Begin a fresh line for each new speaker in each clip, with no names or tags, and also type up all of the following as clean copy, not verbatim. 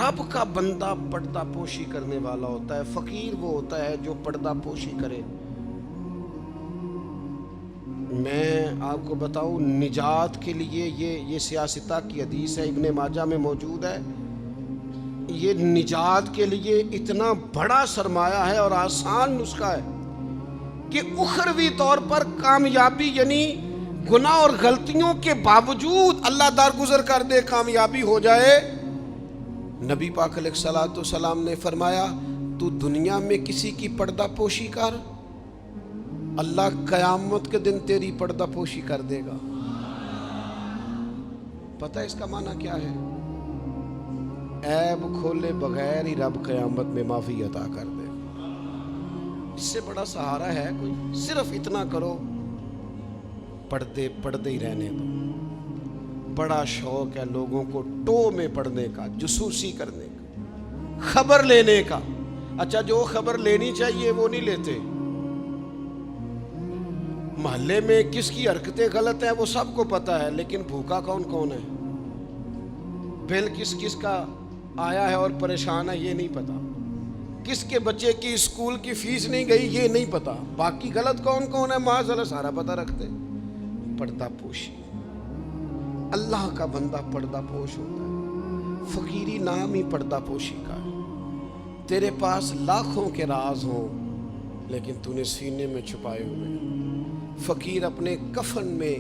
رب کا بندہ پردہ پوشی کرنے والا ہوتا ہے. فقیر وہ ہوتا ہے جو پردہ پوشی کرے. میں آپ کو بتاؤں نجات کے لیے یہ سیاستہ کی حدیث ہے، ابن ماجہ میں موجود ہے. یہ نجات کے لیے اتنا بڑا سرمایہ ہے اور آسان نسخہ ہے کہ اخروی طور پر کامیابی، یعنی گناہ اور غلطیوں کے باوجود اللہ درگزر کر دے، کامیابی ہو جائے. نبی پاک علیہ الصلوۃ والسلام نے فرمایا تو دنیا میں کسی کی پردہ پوشی کر، اللہ قیامت کے دن تیری پردہ پوشی کر دے گا. پتہ ہے اس کا معنی کیا ہے؟ عیب کھولے بغیر ہی رب قیامت میں معافی عطا کر دے. اس سے بڑا سہارا ہے کوئی؟ صرف اتنا کرو، پردے ہی رہنے دو. بڑا شوق ہے لوگوں کو ٹو میں پڑھنے کا، جسوسی کرنے کا، خبر لینے کا. اچھا جو خبر لینی چاہیے وہ نہیں لیتے. محلے میں کس کی حرکتیں غلط ہیں وہ سب کو پتا ہے، لیکن بھوکا کون ہے، بل کس کا آیا ہے اور پریشان ہے یہ نہیں پتا، کس کے بچے کی اسکول کی فیس نہیں گئی یہ نہیں پتا، باقی غلط کون ہے معاذ اللہ سارا پتا رکھتے. پردہ پوشی، اللہ کا بندہ پردہ پوش ہوتا ہے. فقیری نام ہی پردہ پوشی کا ہے. تیرے پاس لاکھوں کے راز ہوں لیکن تو نے سینے میں چھپائے ہوئے ہیں. فقیر اپنے کفن میں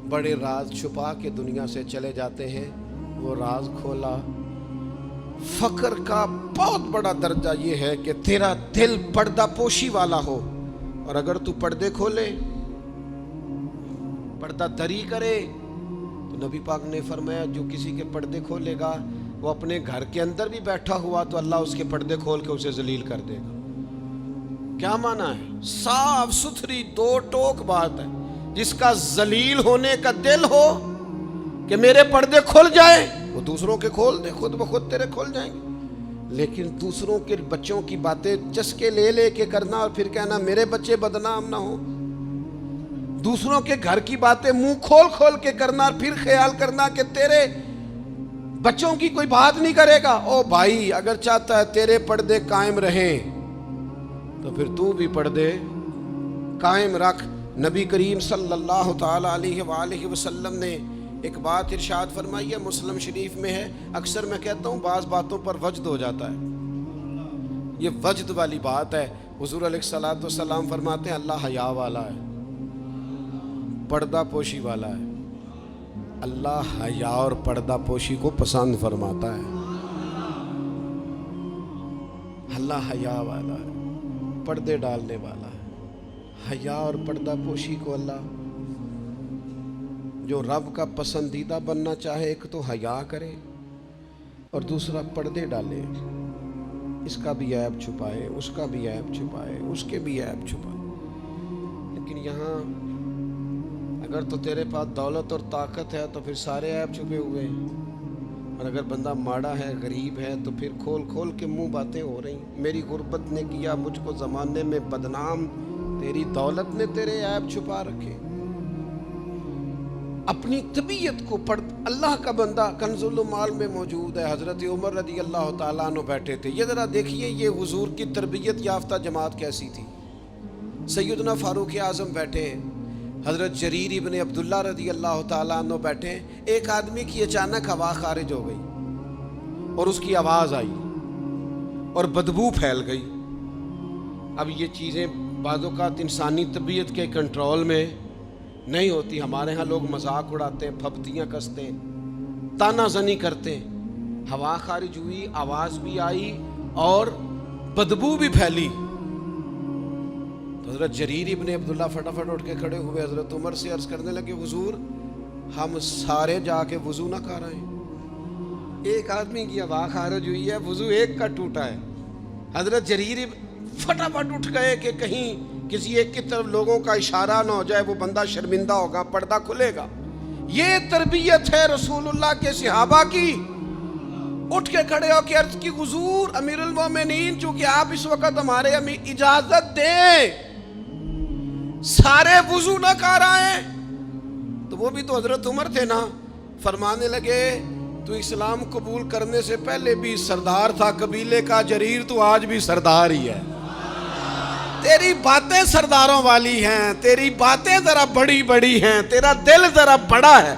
بڑے راز چھپا کے دنیا سے چلے جاتے ہیں. وہ راز کھولا. فقر کا بہت بڑا درجہ یہ ہے کہ تیرا دل پردہ پوشی والا ہو، اور اگر تو پردے کھولے، پردہ دری کرے، تو نبی پاک نے فرمایا جو کسی کے پردے کھولے گا وہ اپنے گھر کے اندر بھی بیٹھا ہوا تو اللہ اس کے پردے کھول کے اسے ذلیل کر دے گا. کیا معنی ہے؟ صاف ستھری دو ٹوک بات ہے. جس کا ذلیل ہونے کا دل ہو کہ میرے پردے کھل جائیں، وہ دوسروں کے کھول دے، خود بخود تیرے کھل جائیں گے. لیکن دوسروں کے بچوں کی باتیں چسکے لے کے کرنا اور پھر کہنا میرے بچے بدنام نہ ہو، دوسروں کے گھر کی باتیں منہ کھول کے کرنا اور پھر خیال کرنا کہ تیرے بچوں کی کوئی بات نہیں کرے گا. او بھائی اگر چاہتا ہے تیرے پردے قائم رہیں تو پھر تو بھی پردے قائم رکھ. نبی کریم صلی اللہ تعالی علیہ وآلہ وسلم نے ایک بات ارشاد فرمائی ہے، مسلم شریف میں ہے. اکثر میں کہتا ہوں بعض باتوں پر وجد ہو جاتا ہے، یہ وجد والی بات ہے. حضور علیہ الصلوۃ والسلام فرماتے ہیں اللہ حیا والا ہے، پردہ پوشی والا ہے. اللہ حیا اور پردہ پوشی کو پسند فرماتا ہے. اللہ حیا والا ہے، پردے ڈالنے والا ہے. حیا اور پردہ پوشی کو اللہ، جو رب کا پسندیدہ بننا چاہے ایک تو حیا کرے اور دوسرا پردے ڈالے. اس کا بھی عیب چھپائے، اس کا بھی عیب چھپائے، اس کے بھی عیب چھپائے. لیکن یہاں اگر تو تیرے پاس دولت اور طاقت ہے تو پھر سارے عیب چھپے ہوئے ہیں، اور اگر بندہ ماڑا ہے غریب ہے تو پھر کھول کے منہ باتیں ہو رہی. میری غربت نے کیا مجھ کو زمانے میں بدنام، تیری دولت نے تیرے عیب چھپا رکھے. اپنی طبیعت کو پڑھ. اللہ کا بندہ کنز المال میں موجود ہے. حضرت عمر رضی اللہ تعالیٰ عنہ بیٹھے تھے. یہ ذرا دیکھیے یہ حضور کی تربیت یافتہ جماعت کیسی تھی. سیدنا فاروق اعظم بیٹھے ہیں، حضرت جریر ابن عبداللہ رضی اللہ تعالیٰ عنہ بیٹھے ہیں. ایک آدمی کی اچانک ہوا خارج ہو گئی اور اس کی آواز آئی اور بدبو پھیل گئی. اب یہ چیزیں بعض اوقات انسانی طبیعت کے کنٹرول میں نہیں ہوتی. ہمارے ہاں لوگ مذاق اڑاتے ہیں، پھپتیاں کستے ہیں، تانا زنی کرتے ہیں. ہوا خارج ہوئی، آواز بھی آئی اور بدبو بھی پھیلی. تو حضرت جریر ابن عبداللہ فٹافٹ اٹھ کے کھڑے ہوئے، حضرت عمر سے عرض کرنے لگے حضور ہم سارے جا کے وضو نہ کر رہے ہیں، ایک آدمی کی ہوا خارج ہوئی ہے، وضو ایک کا ٹوٹا ہے. حضرت جریر فٹافٹ اٹھ گئے کہ کہیں کسی ایک کی طرف لوگوں کا اشارہ نہ ہو جائے، وہ بندہ شرمندہ ہوگا، پردہ کھلے گا. یہ تربیت ہے رسول اللہ کے صحابہ کی. اٹھ کے کھڑے ہو کے عرض کی حضور امیر المومنین چونکہ آپ اس وقت ہمارے اجازت دیں، سارے وضو نہ کر آئے. تو وہ بھی تو حضرت عمر تھے نا. فرمانے لگے تو اسلام قبول کرنے سے پہلے بھی سردار تھا قبیلے کا جریر، تو آج بھی سردار ہی ہے۔ تیری باتیں سرداروں والی ہیں، تیری باتیں ذرا بڑی بڑی ہیں، تیرا دل ذرا بڑا ہے۔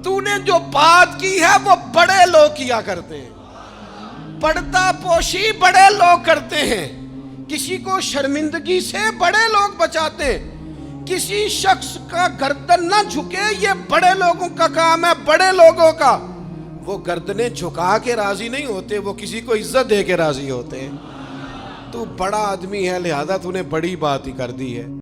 تو نے جو بات کی ہے وہ بڑے لوگ کیا کرتے ہیں، پردہ پوشی بڑے لوگ کرتے ہیں، کسی کو شرمندگی سے بڑے لوگ بچاتے ہیں۔ کسی شخص کا گردن نہ جھکے، یہ بڑے لوگوں کا کام ہے، بڑے لوگوں کا۔ وہ گردنیں جھکا کے راضی نہیں ہوتے، وہ کسی کو عزت دے کے راضی ہوتے ہیں۔ تو بڑا آدمی ہے، لہذا تو نے بڑی بات ہی کر دی ہے۔